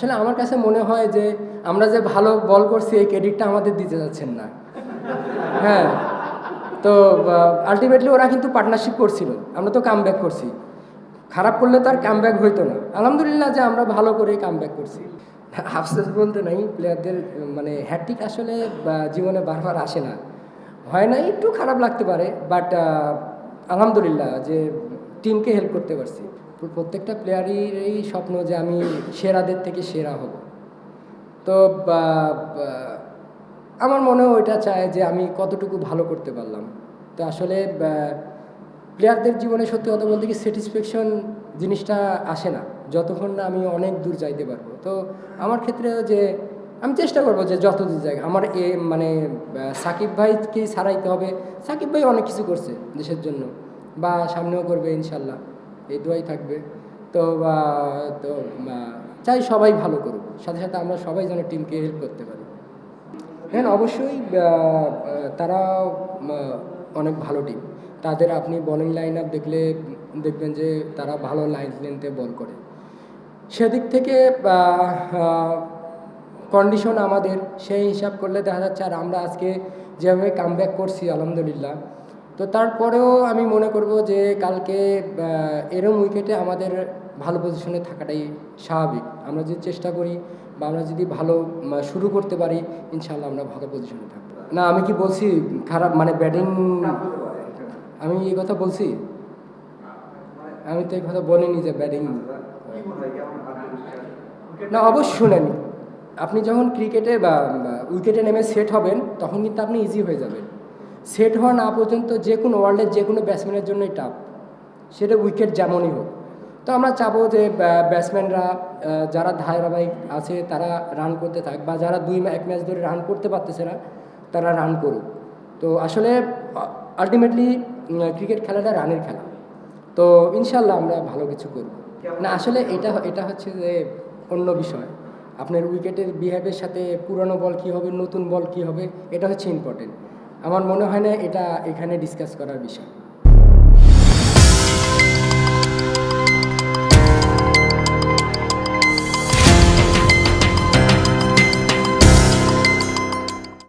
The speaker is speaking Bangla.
আসলে আমার কাছে মনে হয় যে আমরা যে ভালো বল করছি এই ক্রেডিটটা আমাদের দিতে যাচ্ছেন না। হ্যাঁ, তো আলটিমেটলি ওরা কিন্তু পার্টনারশিপ করছিল, আমরা তো কামব্যাক করছি। খারাপ করলে তার কামব্যাক হইতো না। আলহামদুলিল্লাহ যে আমরা ভালো করে কামব্যাক করছি। আফসোস বলতে নাই, প্লেয়ারদের মানে হ্যাটট্রিক আসলে জীবনে বারবার আসে না, হয় না, একটু খারাপ লাগতে পারে, বাট আলহামদুলিল্লাহ যে টিমকে হেল্প করতে পারছি। প্রত্যেকটা প্লেয়ারেরই স্বপ্ন যে আমি সেরাদের থেকে সেরা হব। তো আমার মনেও ওইটা চায় যে আমি কতটুকু ভালো করতে পারলাম। তো আসলে প্লেয়ারদের জীবনে সত্যি কথা বলতে কি স্যাটিসফ্যাকশন জিনিসটা আসে না যতক্ষণ না আমি অনেক দূর যাইতে পারবো। তো আমার ক্ষেত্রেও যে আমি চেষ্টা করবো যে যত দূর যাই আমার মানে সাকিব ভাইকে ছাড়াইতে হবে। সাকিব ভাই অনেক কিছু করছে দেশের জন্য, বা সামনেও করবে ইনশাল্লাহ, এই দোয়াই থাকবে। তো তো চাই সবাই ভালো করুক, সাথে সাথে আমরা সবাই যেন টিমকে হেল্প করতে পারি। হ্যাঁ, অবশ্যই তারা অনেক ভালো টিম। তাদের আপনি বোলিং লাইন আপ দেখলে দেখবেন যে তারা ভালো লাইন লেন্থে বল করে। সেদিক থেকে কন্ডিশন আমাদের সেই হিসাব করলে দেখা যাচ্ছে, আর আমরা আজকে যেভাবে কামব্যাক করছি আলহামদুলিল্লাহ, তো তারপরেও আমি মনে করব যে কালকে এরম উইকেটে আমাদের ভালো পজিশনে থাকাটাই স্বাভাবিক। আমরা যদি চেষ্টা করি বা আমরা যদি ভালো শুরু করতে পারি, ইনশাল্লাহ আমরা ভালো পজিশনে থাকবো। না, আমি কি বলছি খারাপ মানে ব্যাটিং? আমি এই কথা বলছি? আমি তো এই কথা বলিনি যে ব্যাটিং। না, অবশ্যই শুনেন, আপনি যখন ক্রিকেটে বা উইকেটে নেমে সেট হবেন তখন কিন্তু আপনি ইজি হয়ে যাবেন। সেট হওয়া না পর্যন্ত যে কোনো ওয়ার্ল্ডের যে কোনো ব্যাটসম্যানের জন্যই টাফ, সেটা উইকেট যেমনই হোক। তো আমরা চাবো যে ব্যাটসম্যানরা যারা ধারাবাহিক আছে তারা রান করতে থাক, বা যারা এক ম্যাচ ধরে রান করতে পারতেছে না তারা রান করুক। তো আসলে আলটিমেটলি ক্রিকেট খেলাটা রানের খেলা। তো ইনশাল্লাহ আমরা ভালো কিছু করব। না, আসলে এটা হচ্ছে যে অন্য বিষয়। আপনার উইকেটের বিহেভের সাথে পুরনো বল কী হবে, নতুন বল কী হবে, এটা হচ্ছে ইম্পর্টেন্ট। আমার মনে হয় না এটা এখানে ডিসকাস করার বিষয়।